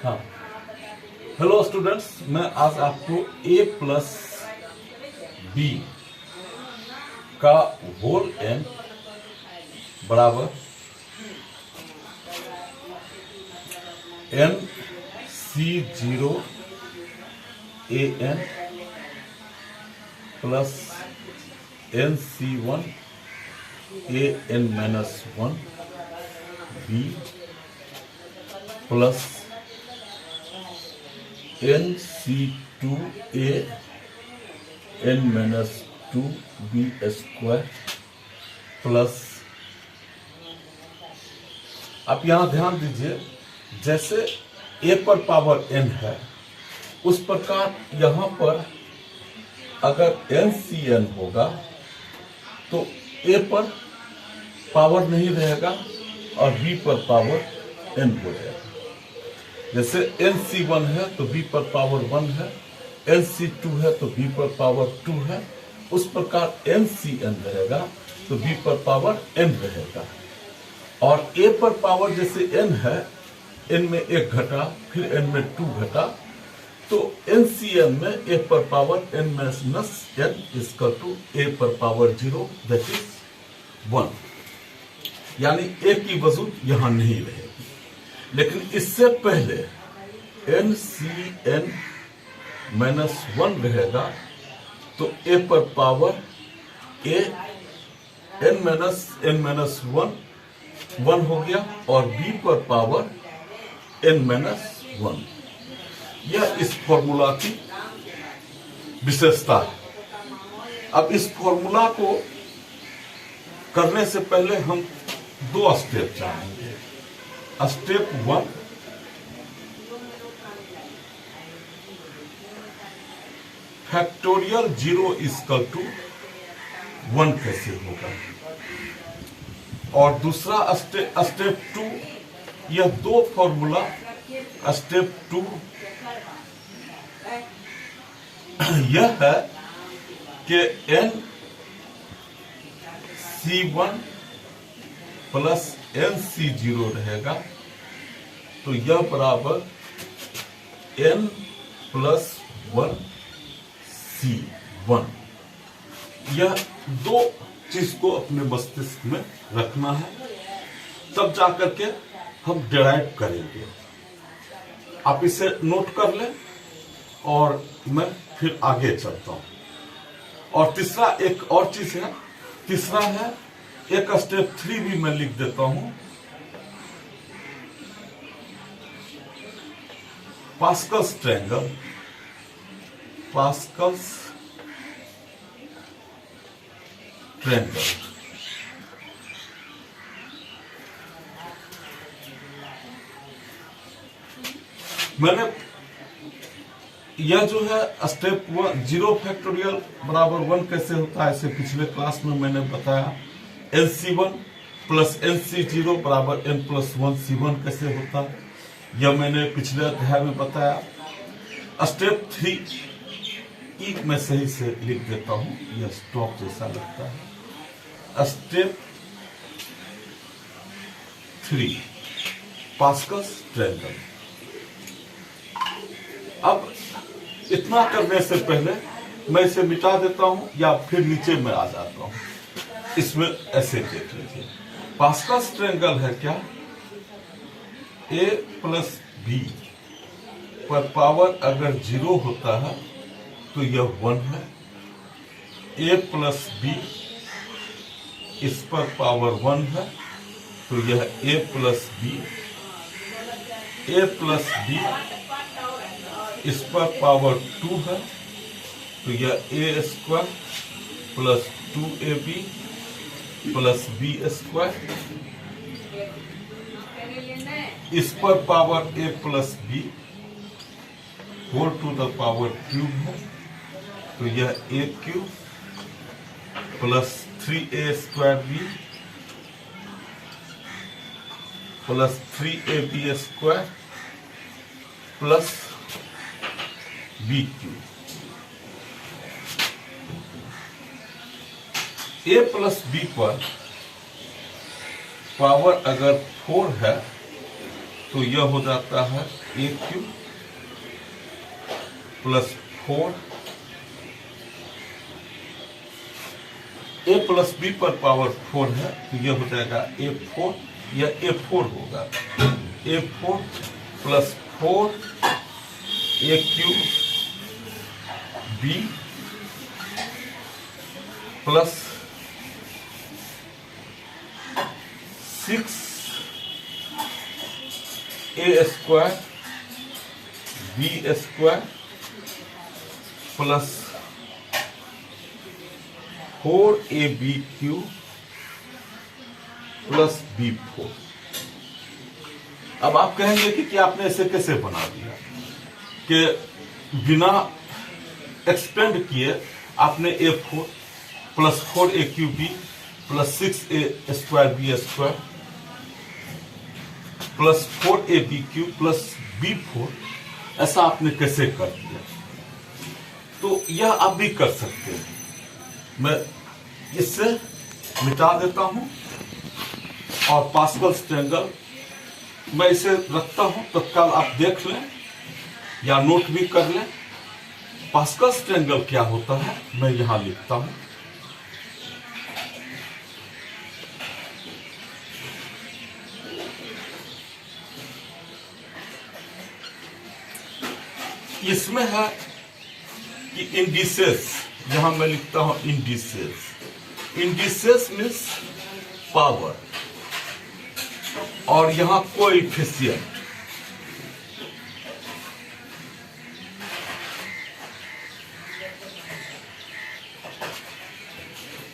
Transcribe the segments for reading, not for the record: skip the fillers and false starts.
हाँ, hello students, मैं आज आपको a प्लस बी का होल n बराबर n c0 a n plus n c1 a n minus 1 b plus n c2 a n minus 2 b square plus, आप यहां ध्यान दीजिए, जैसे a पर पावर n है उस प्रकार यहां पर अगर NCN होगा तो a पर पावर नहीं रहेगा और b पर पावर n हो जाएगा। जैसे NC1 है तो b पर पावर 1 है, NC2 है तो b पर पावर 2 है, उस प्रकार NCN रहेगा तो b पर पावर n रहेगा। और a पर पावर जैसे n है, n में 1 घटा फिर n में 2 घटा, तो NCN में a पर power n minus n equal to a पर पावर 0 दैट इज 1, यानी a की वजूद यहां नहीं रहेगी। लेकिन इससे पहले NCN माइनस 1 रहेगा तो a पर पावर a n माइनस 1 हो गया और b पर पावर n माइनस 1। यह इस फॉर्मूला की विशेषता है। अब इस फॉर्मूला को करने से पहले हम दो स्टेप जानेंगे। स्टेप 1, फैक्टोरियल 0 इक्वल टू 1 कैसे होगा, और दूसरा स्टेप 2, यह दो फॉर्मूला स्टेप 2 यह है कि NC1 प्लस NC0 रहेगा तो यह बराबर n प्लस 1 C1। यह दो चीज को अपने मस्तिष्क में रखना है, तब जाकर के हम डिराइव करेंगे। आप इसे नोट कर लें और मैं फिर आगे चलता हूं। और तीसरा एक और चीज है, तीसरा है एक स्टेप 3 भी मैं लिख देता हूं। पास्कल्स ट्रायंगल, पास्कल्स ट्रायंगल मैंने यह जो है स्टेप 0 फैक्टोरियल बराबर 1 कैसे होता है, इसे पिछले क्लास में मैंने बताया। NC1 प्लस NC0 बराबर n प्लस 1 C1 कैसे होता है, यह मैंने पिछले अध्याय में बताया। स्टेप 3 मैं सही से लिख देता हूं, यह स्टॉप जैसा लगता है। Step 3, Pascal's triangle. अब इतना करने से पहले मैं इसे मिटा देता हूं या फिर नीचे में आ जाता हूं। इसमें ऐसे देख लीजिए, पास्कल्स ट्रायंगल है क्या, a प्लस b पर पावर अगर 0 होता है तो यह 1 है। a प्लस b इस पर पावर 1 है तो यह a plus b, a plus b इस पर पावर 2 है तो यह a square plus 2ab plus b square, इस पर power a plus b whole to the power cube है तो यह a cube plus 3a square b plus 3ab square plus b cube. a plus b पर power अगर 4 है तो यह हो जाता है a cube plus 4 a plus b पर पावर 4 है, तो यह हो जाएगा A4, या A4 होगा, A4 plus 4 a cube b plus 6 a square b square plus 4 a b cube plus B4। अब आप कहेंगे कि आपने इसे कैसे बना दिया, कि बिना एक्सपेंड किए आपने A4 plus 4 a cube b plus 6 a square b square plus 4 a b cube plus B4, ऐसा आपने कैसे कर दिया? तो यह आप भी कर सकते हैं। मैं इससे मिटा देता हूं और पास्कल्स ट्रायंगल मैं इसे रखता हूं, तत्काल आप देख लें या नोट भी कर लें। पास्कल्स ट्रायंगल क्या होता है मैं यहां लिखता हूं। इसमें है कि इंडिसेस, यहां मैं लिखता हूं इंडिसेस। इंडिसेस मीन्स पावर, और यहां कोएफिशिएंट।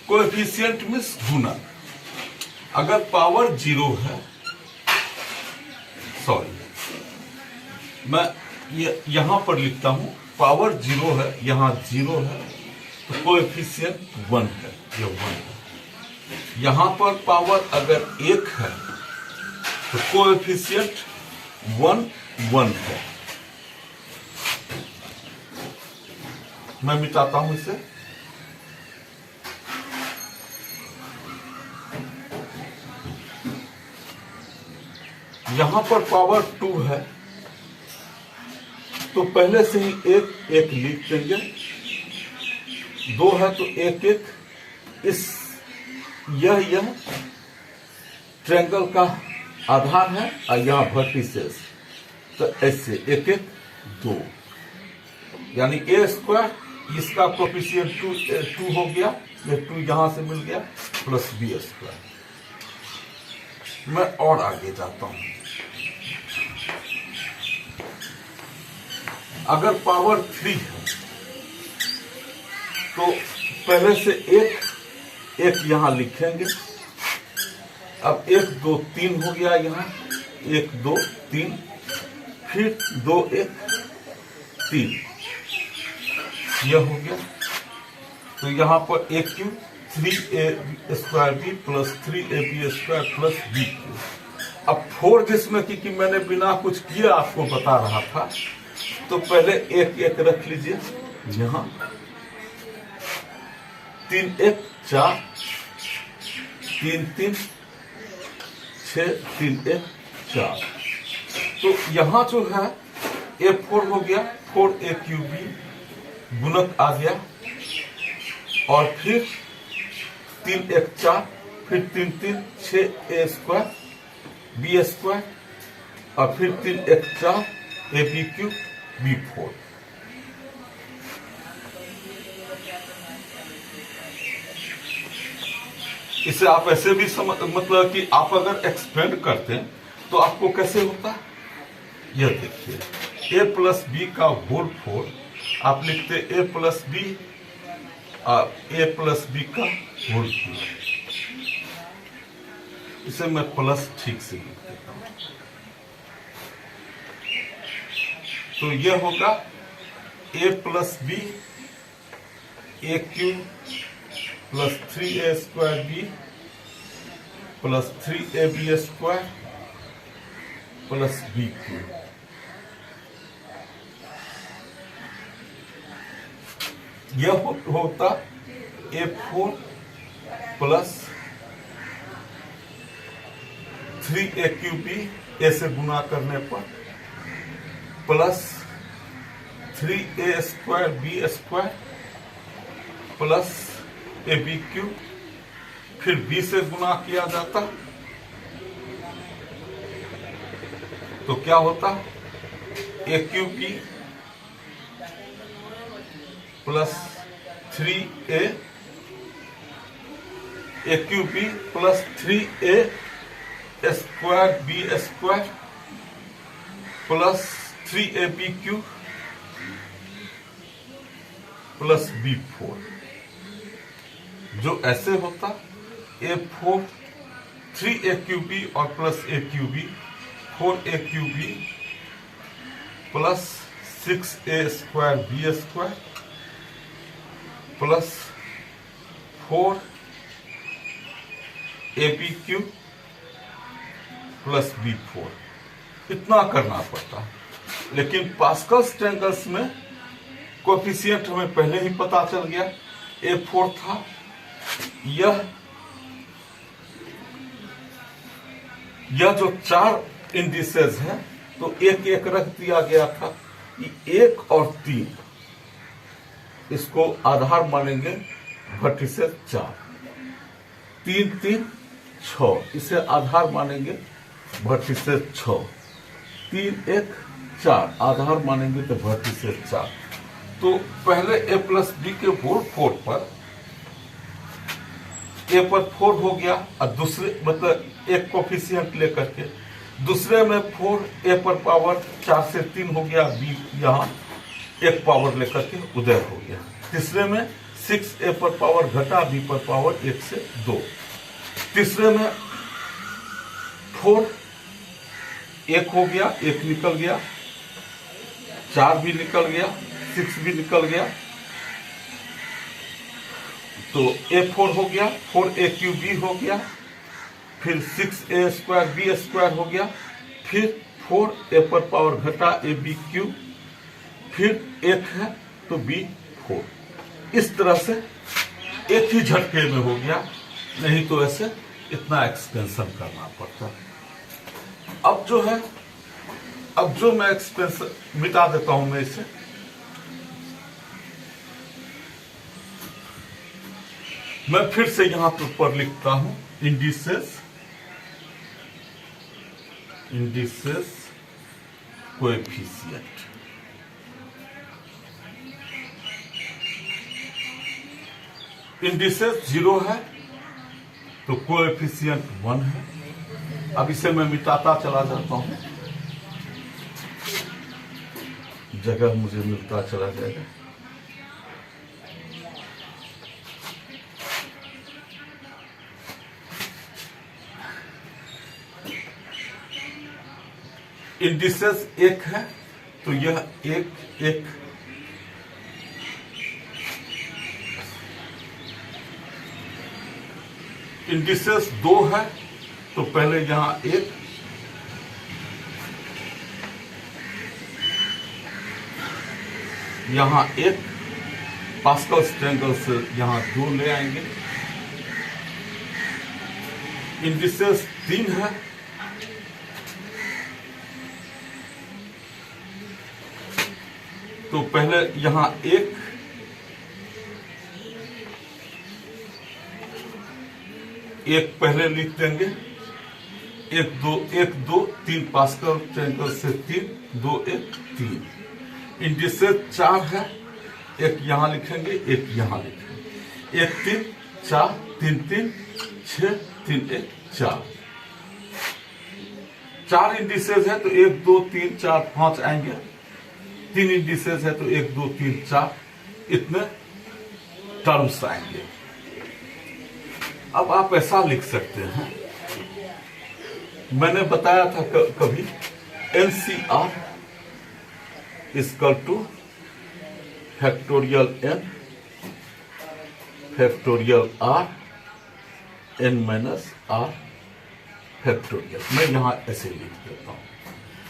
कोएफिशिएंट मीन्स गुणक। अगर पावर 0 है, सॉरी मैं यहां पर लिखता हूं पावर 0 है, यहां 0 है, तो कोएफिशिएंट 1 है, ये 1 है। यहां पर पावर अगर 1 है तो कोएफिशिएंट 1 है। मैं मिटाता हूं इसे। यहां पर पावर 2 है, तो पहले से ही एक लिख देंगे। 2 है तो एक इस यह ट्रायंगल का आधार है और यहां वर्टिसेस, तो ऐसे 2, यानी ए स्क्वायर, इसका कोएफिशिएंट 2 हो गया, ये 2 यहां से मिल गया, प्लस बी स्क्वायर। मैं और आगे जाता हूं। अगर पावर 3 है तो पहले से एक यहां लिखेंगे। अब 1 2 3 हो गया, यहां 1 2 3, फिर 2 1 3, यह हो गया। तो यहां पर a cube 3 a square b plus 3 a b square plus b cube. अब 4 जिसमें कि मैंने बिना कुछ किए आपको बता रहा था, तो पहले एक रख लीजिए यहां। 3 1 4, 3 3 6, 3 1 4। तो यहां जो है A4 हो गया, 4 ए क्यू बी गुणक आ गया, और फिर 3 1 4, फिर 3 3 6 ए स्क्वायर बी स्क्वायर, और फिर 3 1 4 ए बी क्यू B4। इसे आप ऐसे भी मतलब कि आप अगर एक्सपेंड करते हैं तो आपको कैसे होता है, यह देखिए। a प्लस बी का होल 4 आप लिखते a प्लस बी और a प्लस बी का होल 4। इसे मैं प्लस ठीक से लिख देता हूं। तो यह होगा a plus b a cube plus 3 a square b plus 3 a b square plus b cube. यह होता A4 plus 3 a cube b a से गुना करने पर प्लस 3a² प्लस ab³ फिर b से गुना किया जाता तो क्या होता a³ plus 3a a³ plus 3a² plus 3ab³ plus b4 जो ऐसे होता a4 3a³ और plus a³ 4a³ plus 6a²b² plus 4ab³ plus b4 इतना करना पड़ता। लेकिन पास्कल्स ट्रायंगल्स में कोएफिशिएंट हमें पहले ही पता चल गया, a4 था, यह जो 4 इंडिसेस है तो एक एक रख दिया गया था, 1 और 3 इसको आधार मानेंगे, वर्टिसेस 4, 3 3 6 इसे आधार मानेंगे, वर्टिसेस 6, 3 1 4 आधार मानेंगे तो वर्टिसेस 4। तो पहले a प्लस बी के होल 4 पर a पर 4 हो गया और दूसरे मतलब एक कोएफिशिएंट लेकर के दूसरे में 4 a पर पावर 4 से 3 हो गया, b यहाँ एक पावर लेकर के उदय हो गया। तीसरे में 6a पर पावर घटा, b पर पावर 1 से 2। तीसरे में 4 1 हो गया, 1 निकल गया, 4 भी निकल गया, 6 भी निकल गया, तो a4 हो गया, 4a³ हो गया, फिर 6a²b² हो गया, फिर 4a पर पावर घटा ab³, फिर 1 है तो b4। इस तरह से एक ही झटके में हो गया, नहीं तो ऐसे इतना एक्सपेंशन करना पड़ता। अब जो है, अब जो मैं एक्सपेंशन मिटा देता हूं मैं इसे, मैं फिर से यहां पर लिखता हूं इंडिसेस कोएफिशिएंट। इंडिसेस 0 है तो कोएफिशिएंट 1 है। अब इसे मैं मिटाता चला जाता हूं, जगह मुझे मिलता चला जाएगा। इंडिसेस 1 है तो यह 1 1, इंडिसेस 2 है तो पहले यहां 1, यहां 1, पास्कल्स ट्रायंगल से यहां 2 ले आएंगे। इंडिसेस 3 है तो पहले यहां 1, पहले लिख देंगे, 1 2 1 2 3 पास्कल ट्रायंगल से 3 2 1 3। इंडिसेस 4 है, 1 यहां लिखेंगे, 1 यहां लिखेंगे, 1 3 4 3 3 6 3 1 4। 4 इंडिसेस है तो 1 2 3 4 5 आएंगे। 3 इंडिसेस है तो 1 2 3 4 इतने टर्म्स आएंगे। अब आप ऐसा लिख सकते हैं, मैंने बताया था कभी NCR equal two factorial n factorial r n minus r factorial. मैं यहां ऐसे लिख देता हूं।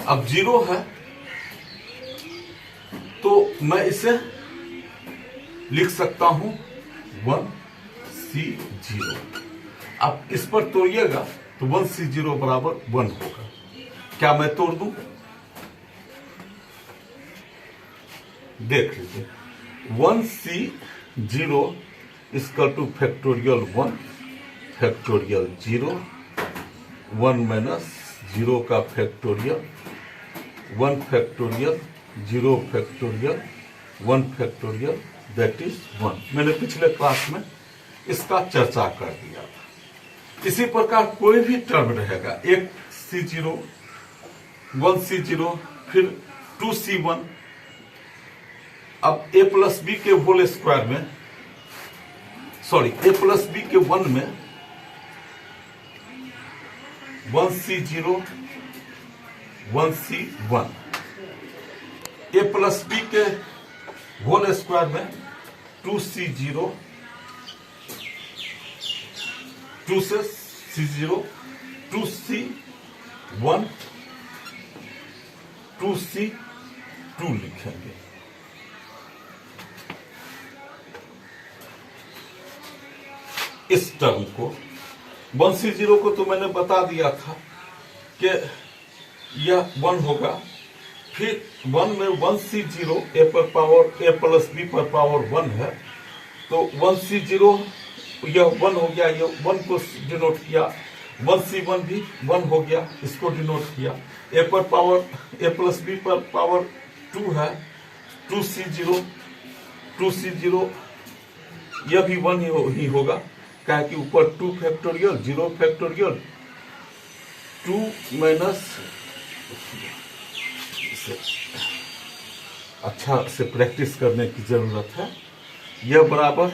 अब 0 है तो मैं इसे लिख सकता हूं 1C0। अब इस पर तोड़िएगा तो 1C0 बराबर 1 होगा। क्या मैं तोड़ दूं? देख लीजिए, 1C0 equal two factorial 1 factorial 0, 1 minus 0 का factorial, 1 factorial 0 factorial 1 factorial that is 1। मैंने पिछले क्लास में इसका चर्चा कर दिया था। इसी प्रकार कोई भी टर्म रहेगा, एक C0, 1C0, फिर 2C1, अब a प्लस बी के होल स्क्वायर में, सॉरी a प्लस बी के 1 में 1C0, 1C1, a plus b के होल स्क्वायर में 2C0, 2 से C0, 2C1, 2C2 लिखेंगे। इस टर्म को 1C0 को तो मैंने बता दिया था कि यह 1 होगा, फिर 1 में 1C0 a पर पावर a प्लस b पर पावर 1 है, तो 1C0 यह 1 हो गया, यह 1 को डिनोट किया, 1C1 भी 1 हो गया, इसको डिनोट किया, a पर पावर a प्लस b पर पावर 2 है, 2C0, 2C0 यह भी 1 ही होगा, क्या कि ऊपर 2 फैक्टोरियल 0 फैक्टोरियल 2 माइनस, अच्छा से प्रैक्टिस करने की जरूरत है। यह बराबर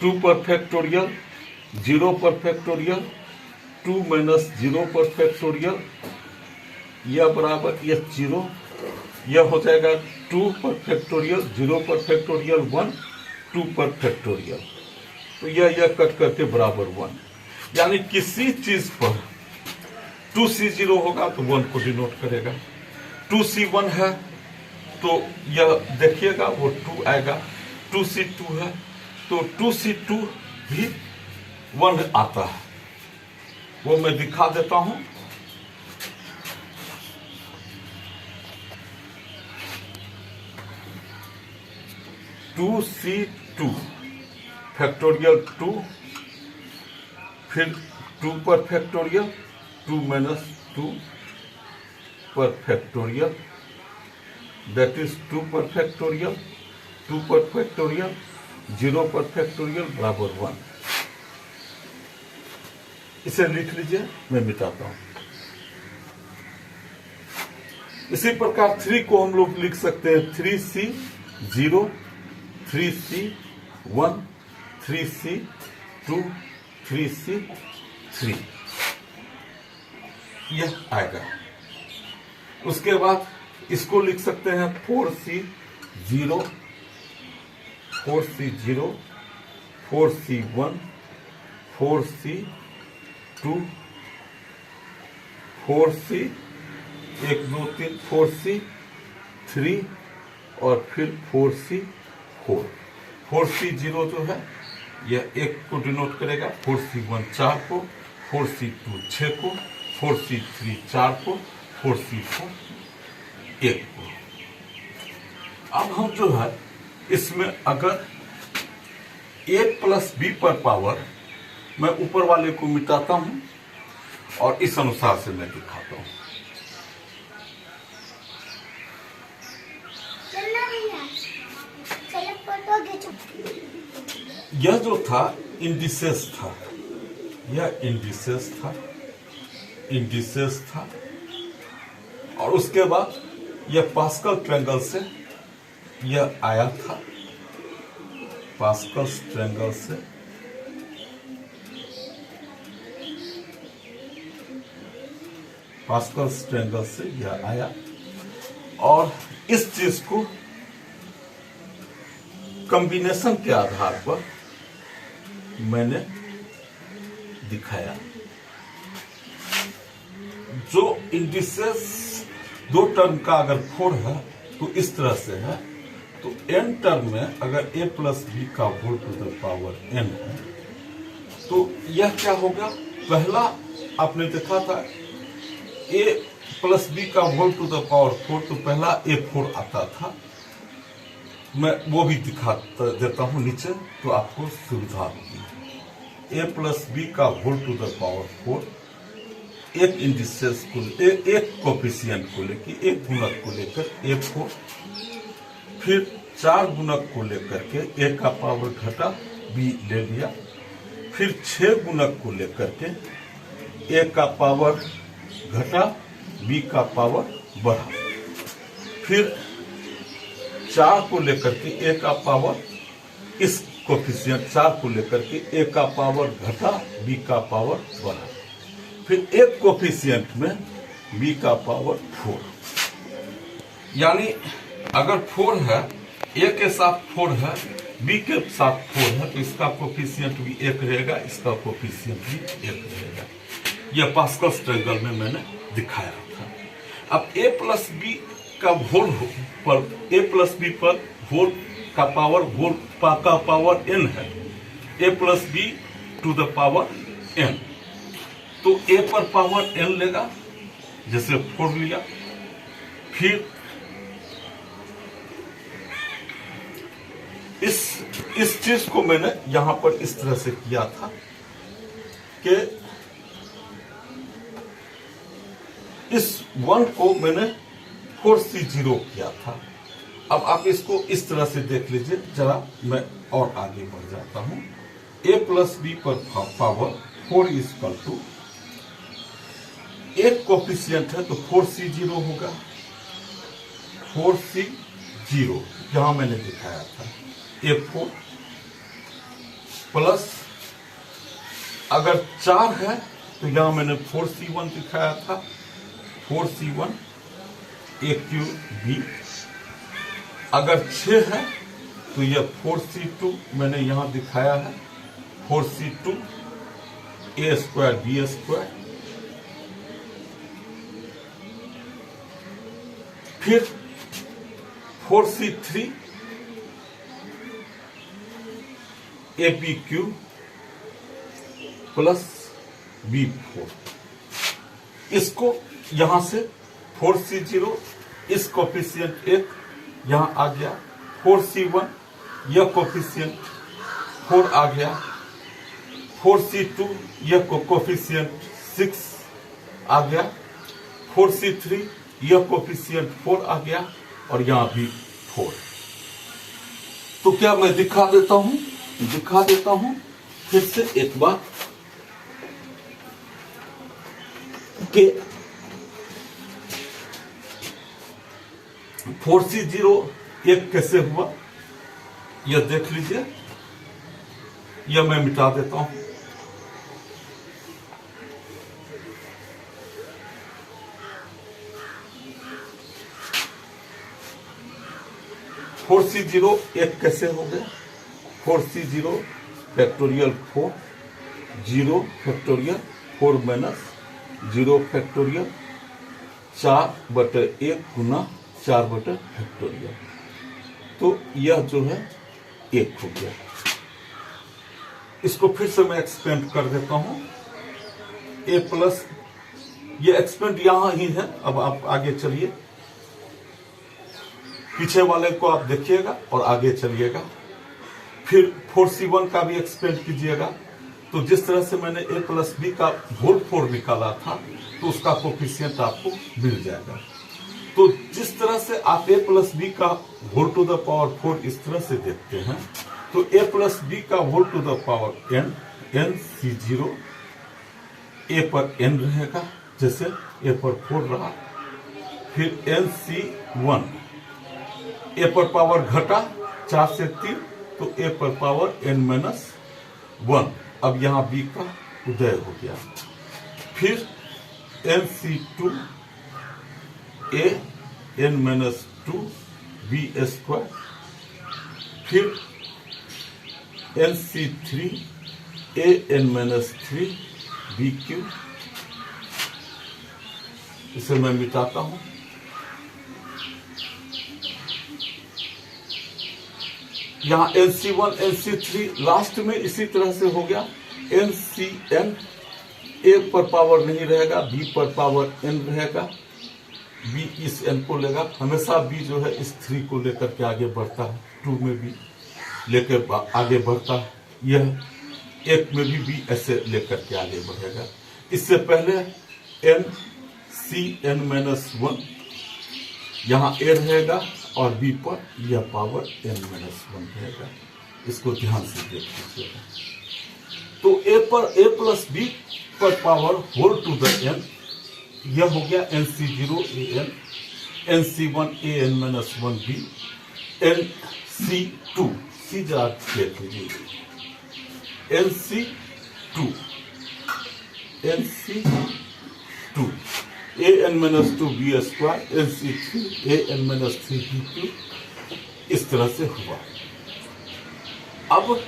2 पर फैक्टोरियल 0 पर फैक्टोरियल 2 माइनस 0 पर फैक्टोरियल, यह बराबर यह 0, यह हो जाएगा 2 पर फैक्टोरियल 0 पर फैक्टोरियल 1 2 पर फैक्टोरियल, तो यह कट करके बराबर 1। यानी किसी चीज पर 2C0 होगा तो 1 को डिनोट करेगा, 2C1 है तो यह देखिएगा वो 2 आएगा, 2C2 है तो 2C2 भी 1 आता है, वो मैं दिखा देता हूं। टू C2 फैक्टोरियल 2, फिर 2 पर फैक्टोरियल 2 माइनस 2 पर फैक्टोरियल दैट इज 2 पर फैक्टोरियल 2 पर फैक्टोरियल 0 पर फैक्टोरियल बराबर 1। इसे लिख लीजिए, मैं मिटाता हूं। इसी प्रकार 3 को हम लोग लिख सकते हैं 3C0, 3C1, 3C2, 3C3, यह आएगा। उसके बाद इसको लिख सकते हैं 4C0, 4C0, 4C1, 4C2, 4C 1 2 3 4C3 और फिर 4C4। 4C0 जो है यह 1 को डिनोट करेगा, 4C1 4 को, 4C2 6 को, 4C3 4 को, 4C4 1 को। अब हम जो है इसमें अगर a प्लस b पर पावर, मैं ऊपर वाले को मिटाता हूं और इस अनुसार से मैं दिखाता हूं। यह जो था इंडिसेस था, यह इंडिसेस था, इंडिसेस था, और उसके बाद यह पास्कल ट्रायंगल से यह आया था, पास्कल ट्रायंगल से पास्कल ट्रायंगल से यह आया, और इस चीज को कॉम्बिनेशन के आधार पर मैंने दिखाया। जो इंडिसेस दो टर्म का अगर 4 है तो इस तरह से है, तो n टर्म में अगर a प्लस बी का whole to the power n है तो यह क्या होगा, पहला आपने देखा था a प्लस बी का होल टू द पावर 4, तो पहला a4 आता था, मैं वो भी दिखा देता हूं नीचे तो आपको सुविधा होगी। a प्लस बी का होल टू द पावर 4 एक इंडिसेस को एक कोफिशिएंट को लेकर, एक गुणक को लेकर a4, फिर 4 गुणक को लेकर के a का पावर घटा b ले लिया, फिर 6 गुणक को लेकर के a का पावर घटा b का पावर बढ़ा, फिर 4 को लेकर के a का पावर, इस कोफिशिएंट 4 को लेकर के a का पावर घटा b का पावर बढ़ा, फिर एक कोफिशिएंट में b का पावर 4, यानी अगर 4 है, a के साथ 4 है, b के साथ 4 है, तो इसका कोफिशिएंट भी 1 रहेगा, इसका कोफिशिएंट भी 1 रहेगा। यह पास्कल्स ट्रायंगल में मैंने दिखाया था। अब a प्लस बी का होल पर, a प्लस बी पर होल का पावर n है, a plus b to the power n, तो a पर पावर n लेगा, जैसे 4 लिया, फिर इस चीज को मैंने यहां पर इस तरह से किया था कि इस 1 को मैंने 4c0 किया था। अब आप इसको इस तरह से देख लीजिए, जरा मैं और आगे बढ़ जाता हूं। a प्लस बी पर पावर 4 इक्वल टू, एक कोफिशिएंट है तो 4c0 होगा, 4c0 यहां मैंने दिखाया था, a4 प्लस, अगर 4 है तो यहां मैंने 4c1 दिखाया था, 4c1 aq अगर 6 है तो यह 4c2 मैंने यहां दिखाया है, 4c2 a square b square, फिर 4c3 apq प्लस b4, इसको यहां से 4c0, इस कोफिशिएंट 1 यहां आ गया, 4c1 यह कोफिशिएंट 4 आ गया, 4c2 यह कोफिशिएंट 6 आ गया, 4c3 यह कोफिशिएंट 4 आ गया, और यहां भी 4। तो क्या मैं दिखा देता हूं फिर से एक बार कि 4c0 एक कैसे हुआ, यह देख लीजिए, यह मैं मिटा देता हूं। फोर सी जीरो एक कैसे हो गया, 4c0 factorial 4, 0 factorial 4 minus 0 factorial 4/1 गुना 4 फैक्टोरियल, तो यह जो है 1 हो गया। इसको फिर से मैं एक्सपेंड कर देता हूं, a प्लस, ये एक्सपेंड यहां ही है। अब आप आगे चलिए, पीछे वाले को आप देखिएगा और आगे चलिएगा, फिर 4c1 का भी एक्सपेंड कीजिएगा। तो जिस तरह से मैंने a प्लस बी का होल 4 निकाला था, तो उसका कोफिशिएंट आपको मिल जाएगा। तो जिस तरह से आप a प्लस बी का होल टू द पावर 4 इस तरह से देखते हैं, तो a प्लस बी का whole to the power n, nc0, a पर n रहेगा, जैसे a पर 4 रहा, फिर nc1, a पर पावर घटा 4 से 3, तो a पर पावर n-1, अब यहां b का उदय हो गया। फिर nc2 a n-2 b square, फिर nc3 a n-3 b cube. इसे मैं मिटाता हूं, यहां nc1 nc3 लास्ट में इसी तरह से हो गया, ncn ए पर पावर नहीं रहेगा, बी पर पावर एन रहेगा। बी इस एन को लेगा, हमेशा बी जो है इस 3 को लेकर के आगे बढ़ता है, 2 में भी लेकर आगे बढ़ता है, यह 1 में भी बी ऐसे लेकर के आगे बढ़ेगा। इससे पहले एन सी एन माइनस 1 यहाँ ए रहेगा और बी पर यह पावर एन माइनस 1 रहेगा। इसको ध्यान से देख लीजिएगा। तो ए पर ए प्लस बी पर power whole to the n, यह हो गया n c 0 a n, n c 1 a n minus 1 b, n c 2 c जरा देख लीजिए, n c 2 n c 2 a n minus 2 b square, n c 3 a n minus 3 b cube, इस तरह से हुआ। अब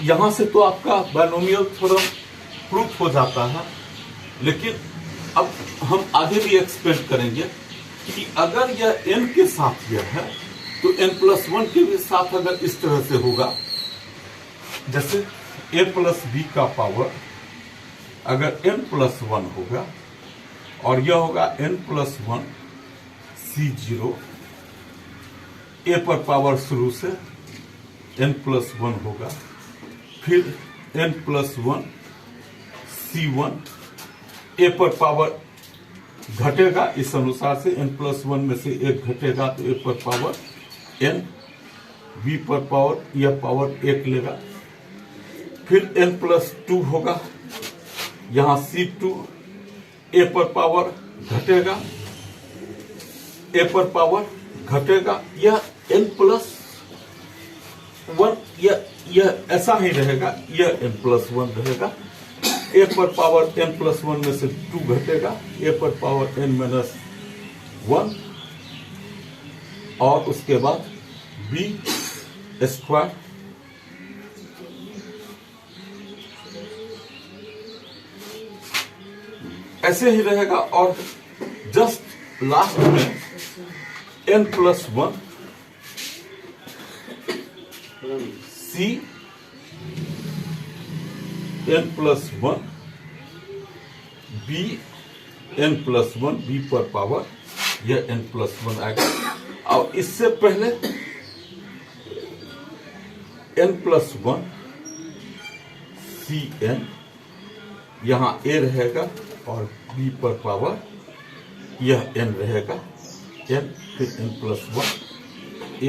यहां से तो आपका बायनोमियल थ्योरम प्रूफ हो जाता है, लेकिन अब हम आगे भी एक्सपेंड करेंगे कि अगर यह n के साथ यह है तो n+1 के भी साथ अगर इस तरह से होगा, जैसे a प्लस बी का पावर अगर n+1 होगा और यह होगा n+1 C0, a पर पावर शुरू से n+1 होगा, फिर n+1 C1, a पर पावर घटेगा, इस अनुसार से n+1 में से 1 घटेगा तो a पर पावर n, b पर पावर यह पावर 1 लेगा, फिर n+2 होगा, यहां C2 a पर पावर घटेगा, a पर पावर घटेगा, यह n+1 यह ऐसा ही रहेगा, यह n+1 रहेगा, a पर पावर n+1 में से 2 घटेगा, a पर पावर n-1 और उसके बाद b स्क्वायर, ऐसे ही रहेगा। और जस्ट लास्ट में n+1 C n+1 b n+1 b पर पावर यह n+1 आएगा। और इससे पहले n+1 Cn, यहां a रहेगा और b पर पावर यह n रहेगा, n फिर n+1 a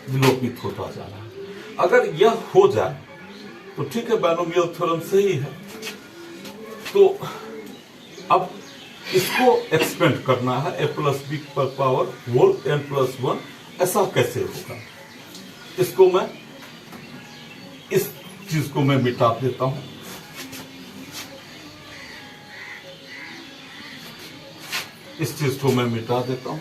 विलोपित होता जाना। अगर यह हो जाए तो ठीक है, बायनोमियल थ्योरम सही है। तो अब इसको एक्सपेंड करना है, a प्लस बी पर पावर होल n+1, ऐसा कैसे होगा? इसको मैं इस चीज को मैं मिटा देता हूं। इस चीज को मैं मिटा देता हूं।